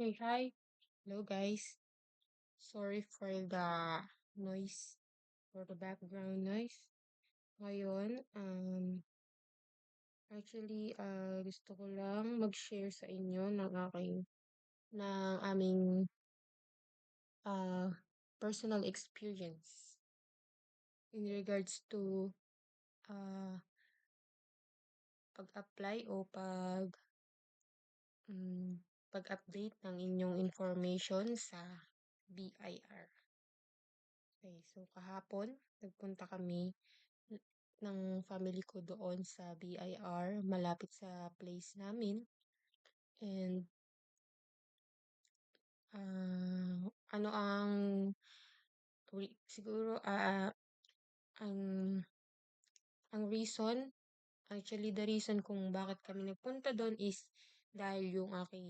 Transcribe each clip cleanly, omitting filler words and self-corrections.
Hey, hi. Hello, guys. Sorry for the noise, for the background noise. Ngayon, gusto ko lang mag-share sa inyo ng aming uh, personal experience in regards to uh, pag-apply o um, pag-update ng inyong information sa BIR. Okay, so kahapon, nagpunta kami ng family ko doon sa BIR, malapit sa place namin. And ano ang siguro ang ang reason, actually the reason kung bakit kami nagpunta doon is dahil yung aking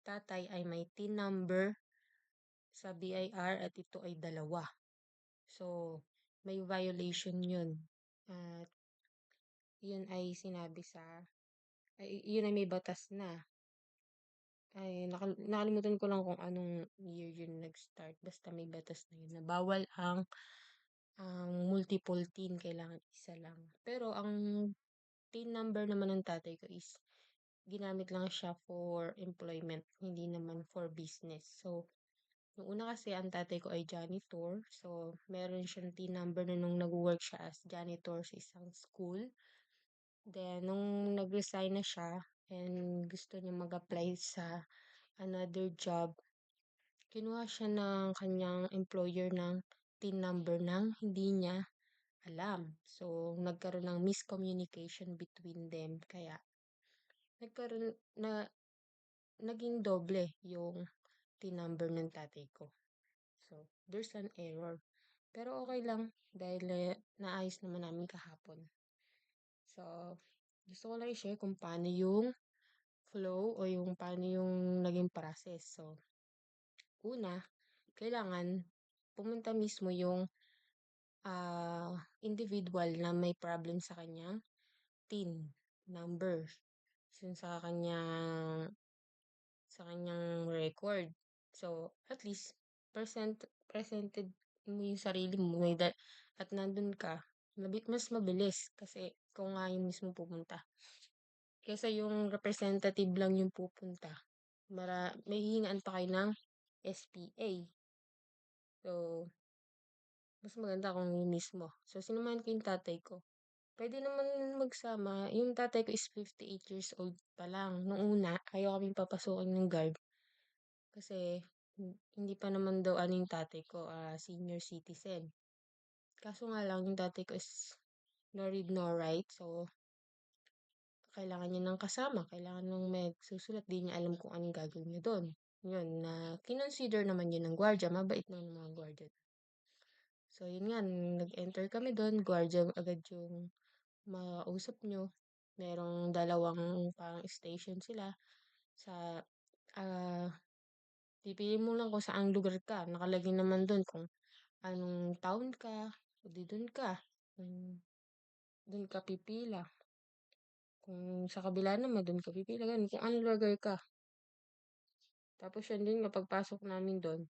tatay ay may TIN number sa BIR at ito ay dalawa. So, may violation yun. At yun ay sinabi yun ay may batas na. Ay, nakalimutan ko lang kung anong year yun nag-start. Basta may batas na yun na bawal ang multiple TIN, kailangan isa lang. Pero ang TIN number naman ng tatay ko is ginamit lang siya for employment, hindi naman for business. So, nung una kasi ang tatay ko ay janitor. So, meron siyang TIN number na nung nag-work siya as janitor sa isang school. Then, nung nag-resign na siya and gusto niya mag-apply sa another job, kinuha siya ng kanyang employer ng TIN number ng hindi niya alam. So, nagkaroon ng miscommunication between them. Kaya, nagkaroon na, naging doble yung TIN number ng tatay ko. So, there's an error. Pero okay lang dahil naayos naman namin kahapon. So, gusto ko lang i-share kung paano yung flow o yung paano yung naging process. So, una, kailangan pumunta mismo yung individual na may problem sa kanyang TIN number. Yun sa kanyang record. So, at least, presented mo yung sarili mo at nandun ka, mas mabilis kasi ikaw nga yung mismo pupunta. Kesa yung representative lang yung pupunta. May hihingaan pa kayo ng SPA. So, mas maganda kung yun mismo. So, sinamahan ko yung tatay ko. Pwede naman magsama. Yung tatay ko is 58 years old pa lang. Nung una, ayaw kaming papasukin ng guard. Kasi, hindi pa naman daw yung tatay ko, senior citizen. Kaso nga lang, yung tatay ko is no read, no write. So, kailangan niya ng kasama. Kailangan ng may susulat. Di niya alam kung anong gagawin niya doon. Yun, na kinonsider naman yun ng gwardiya. Mabait naman ng mga gwardiya. So, yun nga, nag-enter kami doon. Gwardiya agad yung mausap nyo. Merong dalawang pang station sila sa ah pipili mo lang kung saang lugar ka. Nakalagay naman doon kung anong town ka, o di doon ka. Doon ka pipila. Kung sa kabila naman, doon ka pipila. Ganun, kung anong lugar ka. Tapos yun din, kapag pasok namin doon,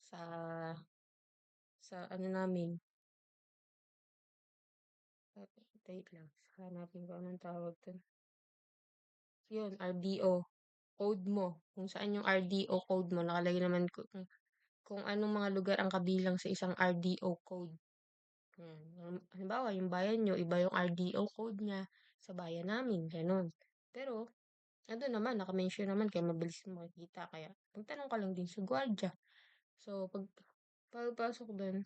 sa, sa ano namin, wait lang, hanapin ko anong tawag doon. Yun, RDO. Code mo. Kung saan yung RDO code mo, nakalagay naman kung anong mga lugar ang kabilang sa isang RDO code. Halimbawa, yung bayan nyo, iba yung RDO code niya sa bayan namin, ganun. Pero, ano naman, nakamention naman, kaya mabilis mo makikita. Kaya, magtanong ka lang din sa gwardiya. So, pagpasok doon,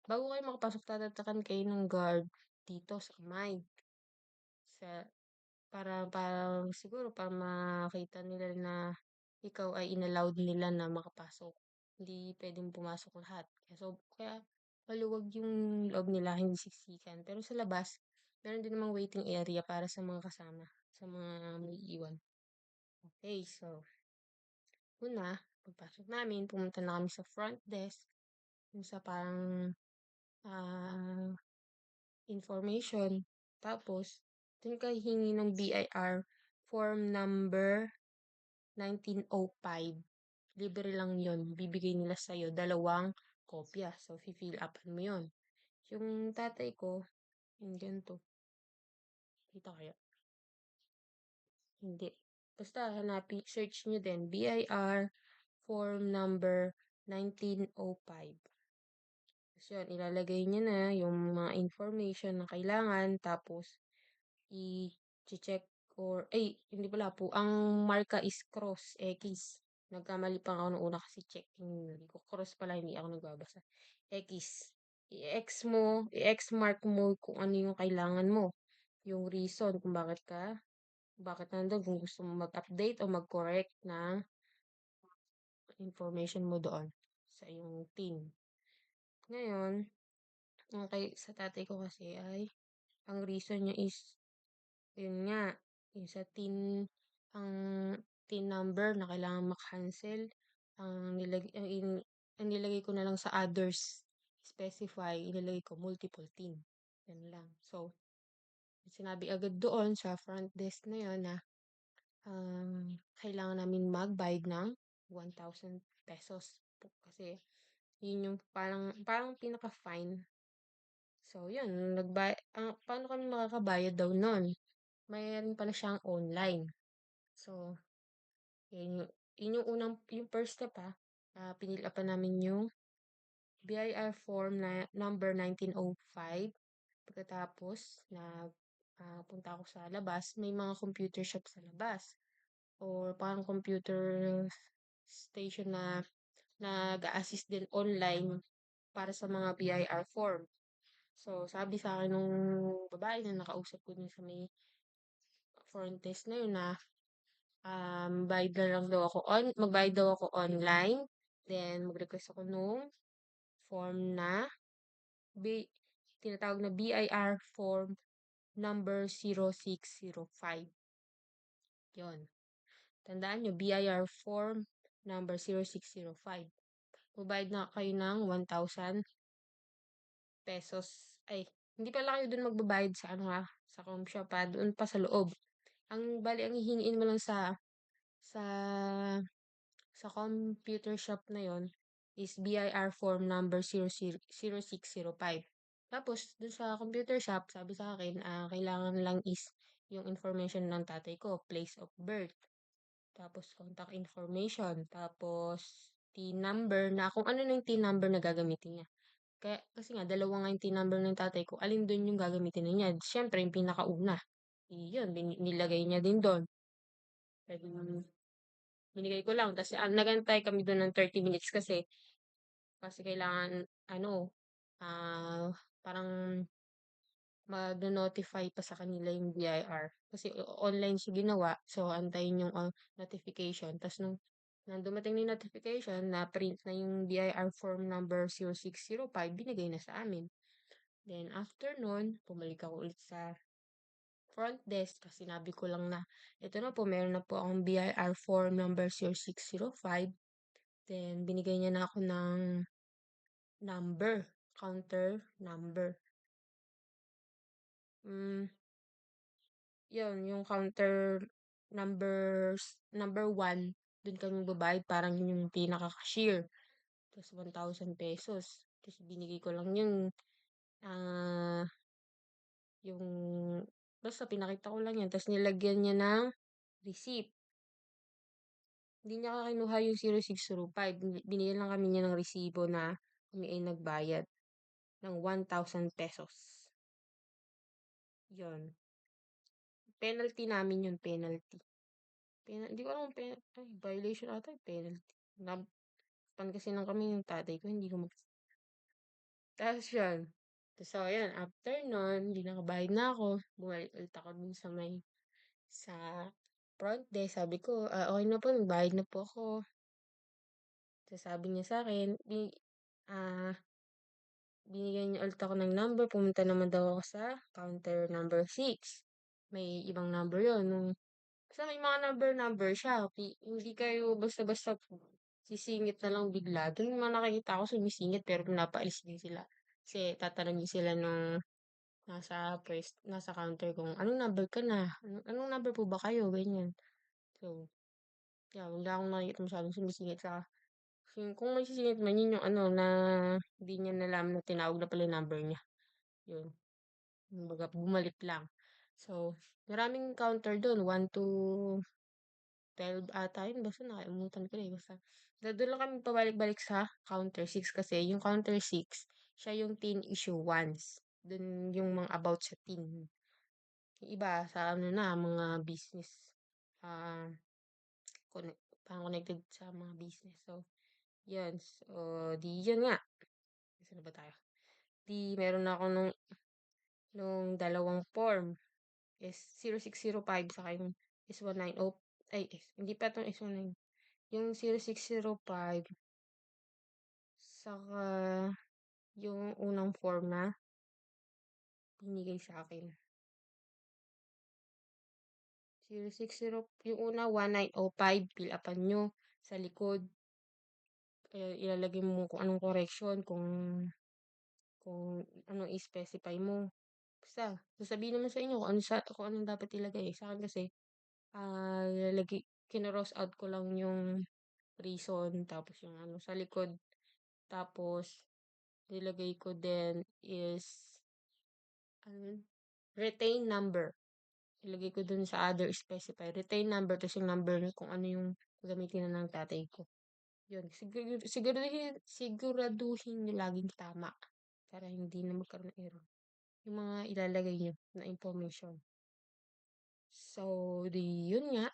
bago kayo makapasok, tatatakan kayo ng guard dito sa kamay. Sa, siguro, para makita nila na ikaw ay inallowed nila na makapasok. Hindi pwedeng pumasok lahat. Kaya maluwag yung loob nila, hindi siksikan. Pero sa labas, meron din namang waiting area para sa mga kasama, sa mga may iwan. Okay, so, una, pagpasok namin, pumunta na kami sa front desk, yung sa parang ah, information. Tapos, dun ka hingi ng BIR form number 1905. Libre lang yon, bibigay nila sa'yo dalawang kopya. So, fill upan mo yon. Yung tatay ko, yung ganito. Kita kaya? Hindi. Basta hanapin, search nyo din. BIR form number 1905. Tapos yun, ilalagay nyo na yung mga information na kailangan. Tapos, i-check or, ay, hindi pala po. Ang marka is cross, X. Nagkamali pa ako nung una kasi check. Hindi ko cross pala, hindi ako nagbabasa. X. I-X mo, i-X mark mo kung ano yung kailangan mo. Yung reason kung bakit nandun, kung gusto mo mag-update o mag-correct ng information mo doon sa iyong team. Ngayon, sa tatay ko kasi ay, ang reason niya is, yun nga, yung sa ang tin number na kailangan makancel, ang nilagay ko na lang sa others, specify, ilalagay ko multiple tin. Yan lang. So, sinabi agad doon sa front desk na yun na kailangan namin magbayad ng 1,000 pesos po. Kasi, yun yung parang pinaka-fine. So, yun, paano kami makakabayad daw nun? Mayroon pala siyang online. So, yung first step pinil pa namin yung BIR form na number 1905. Pagkatapos, punta ako sa labas, may mga computer shop sa labas. Or parang computer station na nag-assist din online para sa mga BIR form. So, sabi sa akin nung babae na nakausap ko din sa may front desk na yun na bayad na lang daw ako magbayad daw ako online. Then, mag-request ako nung form na tinatawag na BIR form number 0605. Yon. Tandaan nyo, BIR form number 0605. Magbayad na kayo ng 1,000 pesos. Ay, hindi pala kayo dun magbabayad sa sa com shop doon pa sa loob. Ang hihingiin mo lang sa sa computer shop na yon is BIR form number 0605. Tapos, dun sa computer shop, sabi sa akin, kailangan lang is yung information ng tatay ko, place of birth, tapos contact information, tapos T number na kung ano na yung T number na gagamitin niya. Kasi nga, dalawa nga yung T number ng tatay ko, alin doon yung gagamitin na niya? Siyempre, yung pinakauna. Yun, nilagay niya din doon. Pwede binigay ko lang. Tapos, nagantay kami doon ng 30 minutes kasi kailangan, parang mag-notify pa sa kanila yung BIR. Kasi online siya ginawa. So, antayin yung notification. Tapos, nang dumating na yung notification na print na yung BIR form number 0605, binigay na sa amin. Then, after nun, pumalik ako ulit sa front desk kasi sinabi ko lang na ito na po, meron na po akong BIR form number 0605. Then, binigay niya na ako ng counter number. Yun, yung counter number 1, dun kami babayad, parang yun yung pinaka-cashier. Tapos 1,000 pesos. Tapos binigay ko lang yung, basta pinakita ko lang yan. Tapos nilagyan niya ng receipt. Hindi niya kinuha yung 0605. Binigyan lang kami niya ng resibo na kami ay nagbayad ng 1,000 pesos. Yun. Penalty namin yun, penalty. Hindi ko alam violation ata, penalty. Pan kasi nang kami yung tatay ko, hindi ko Tapos yun. Tapos so, yun, after nun, hindi nakabayad na ako. Bumalik ulit ako dun sa front desk. Sabi ko, okay na po, nagbayad na po ako. Tapos sabi niya sa akin, binigyan niya ulit ako ng number. Pumunta naman daw ako sa counter number 6. May ibang number yun. Basta may mga number siya. Hindi kayo basta-basta sisingit na lang bigla. Doon mga nakikita ko sumisingit pero pinapaalis din sila. Kasi tatanungin sila nung nasa counter kung anong number ka na? Anong number po ba kayo? Ganyan. So, Kaya wala akong nakikita masyadong sumisingit sa kung may sisingit man yun yung ano na hindi niya nalaman na tinawag na pala yung number niya, yun. Kumbaga bumalik lang. So, maraming counter dun, 1 to 12 ata yun, basta nakalimutan ko na, eh, basta dun lang kami pabalik-balik sa counter 6 kasi yung counter 6 siya yung teen issue ones. Dun yung mga about sa teen. Yung iba sa ano na, mga business, ah, parang connected sa mga business. So, yun. So, di yun nga. Saan na ba tayo? Di meron na ako nung dalawang form. S0605 saka yung S190. Ay, hindi pa itong S19. Yung 0605 saka yung unang form na binigay sa akin. 060, yung una 1905, fill upan nyo sa likod. Ilalagay mo kung anong correction, kung anong i-specify mo. Basta, sasabihin naman sa inyo kung anong dapat ilagay. Sa akin kasi, kinross out ko lang yung reason, tapos yung ano sa likod. Tapos, nilagay ko din is, ano yun? Retain number. Ilagay ko dun sa other specify. Retain number, tapos yung number kung ano yung gamitin na ng tatay ko. Yun. Siguraduhin nyo laging tama para hindi na magkaroon ng error. Yung mga ilalagay nyo na information. So, yun nga.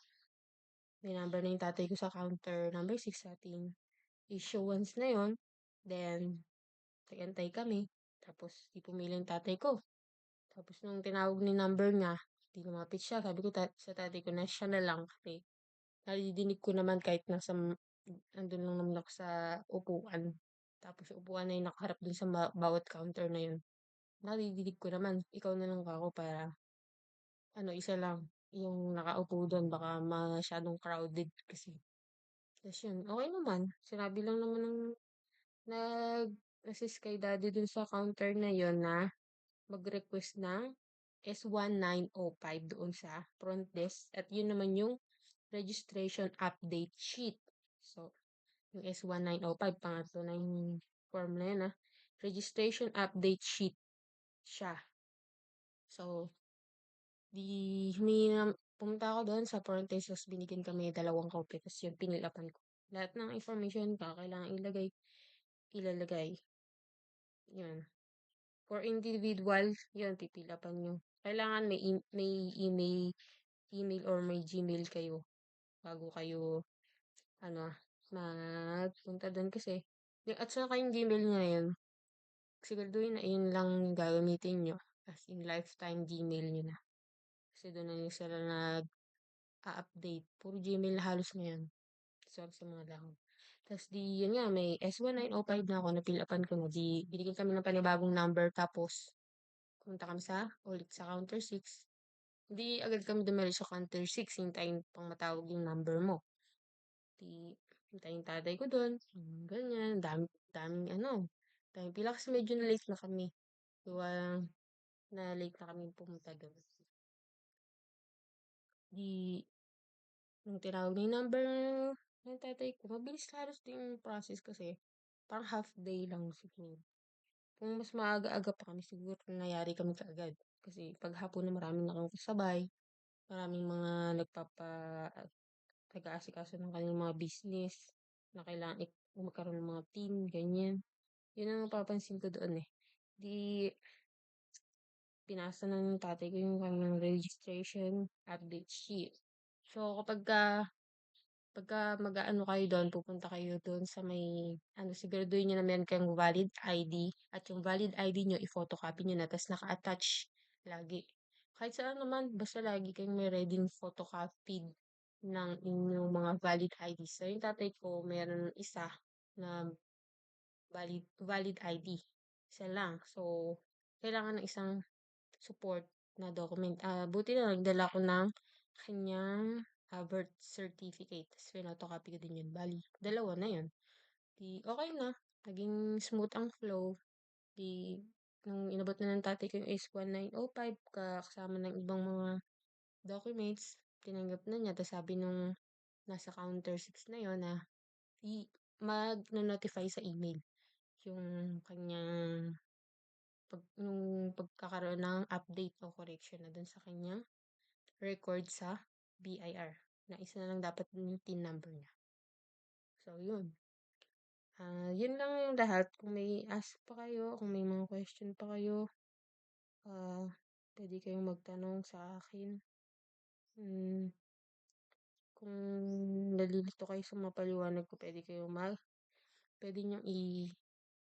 May number na yung tatay ko sa counter number 6 sa ating issue once na yun. Then, nag-antay kami. Tapos, di pumili yung tatay ko. Tapos, nung tinawag ni number niya, di lumapit siya. Sabi ko sa tatay ko na siya na lang kasi nadidinig ko naman kahit andun lang naman ako sa upuan. Tapos, yung upuan na yung nakaharap dun sa bawat counter na yun. Nadidinig ko naman. Ikaw na lang ako para, ano, isa lang. Yung nakaupo doon, baka masyadong crowded kasi. Tapos yun, okay naman. Sinabi lang naman ng nag-assist kay daddy dun sa counter na yon na mag-request ng S1905 doon sa front desk. At yun naman yung registration update sheet. So, yung S1905, pangatlo na yung form na yun, ha. Registration update sheet siya. So, pumunta ako doon sa front desk, tapos binigyan kami dalawang copy, tapos yun, pinilapan ko. Lahat ng information pa, kailangan ilalagay. Yun. For individual, yun, pipilapan nyo. Kailangan may email or may Gmail kayo bago kayo, ano, magpunta doon kasi. At saka yung Gmail nyo na yun, siguraduhin na yun lang gagamitin nyo. As in, lifetime Gmail nyo na. Kasi doon na yung sila nag-update. Puro Gmail na halos ngayon. Sorry sa mga lang. Tapos yun nga, may S1905 na ako, napilapan ko na. Binigyan kami ng panibagong number, tapos pumunta kami ulit sa counter 6. Hindi agad kami dumiretso sa counter 6, hintayin pang matawag yung number mo. Hintayin tatay ko doon. Ganyan, daming ano, daming pila kasi medyo na late na kami. Gawa na late na kami pumunta doon. Nung tinawag na yung number ng tatay ko, mabilis halos din yung process kasi parang half day lang siguro. Kung mas maaga-aga pa kami, siguro nangyari kami kaagad. Kasi pag hapon na maraming nakakasabay, maraming mga nag-aasikaso ng kanilang mga business na kailangan magkaroon ng mga team, ganyan. Yun ang napapansin ko doon eh. Di, pinasa na ng tatay ko yung kanyang registration update sheet. So, pagka mag-aano kayo doon, pupunta kayo doon sa may, ano, siguraduhin nyo na meron kayong valid ID at yung valid ID nyo, i-photocopy nyo na, tapos naka-attach lagi. Kahit saan naman, basta lagi kayong may ready photocopied ng inyong mga valid ID. So, yung tatay ko, meron isa na valid ID. Isa lang. So, kailangan ng isang support na document. Buti na nagdala ko ng kanyang birth certificate. Tapos pinotocopy ko din yun. Bali, dalawa na yun. Di, okay na. Naging smooth ang flow. Di, nung inabot na ng tatay ko yung S1905, kasama ng ibang mga documents, tinanggap na niya. Tapos sabi nung nasa counter 6 na yon na magno-notify sa email yung kanyang yung pagkakaroon ng update o correction na dun sa kanyang record sa BIR na isa na lang dapat yung TIN number niya. So, yun. Yun lang yung lahat. Kung may ask pa kayo, kung may mga question pa kayo, pwede kayong magtanong sa akin. Kung nalilito kayo sa mapaliwanag ko, pwede nyo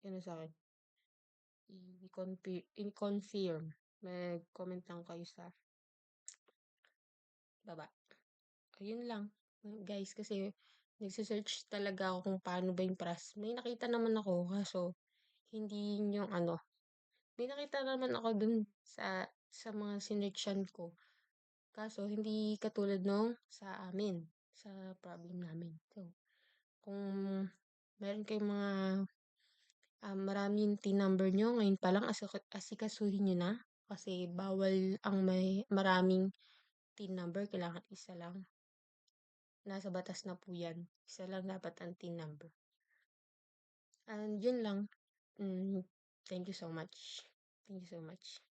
ano sa akin, i-confirm. Mag-comment lang kayo sa baba. Ayun lang, guys, kasi nagse-search talaga ako kung paano ba yung process. May nakita naman ako, kaso hindi yung may nakita naman ako dun sa mga sinearchan ko. Kaso hindi katulad nung sa amin, sa problem namin. So, kung meron kayong mga marami yung TIN number nyo, ngayon pa lang asikasuhin nyo na. Kasi bawal ang may maraming TIN number, kailangan isa lang. Nasa batas na po yan. Isa lang dapat ang TIN number. And yun lang. Thank you so much. Thank you so much.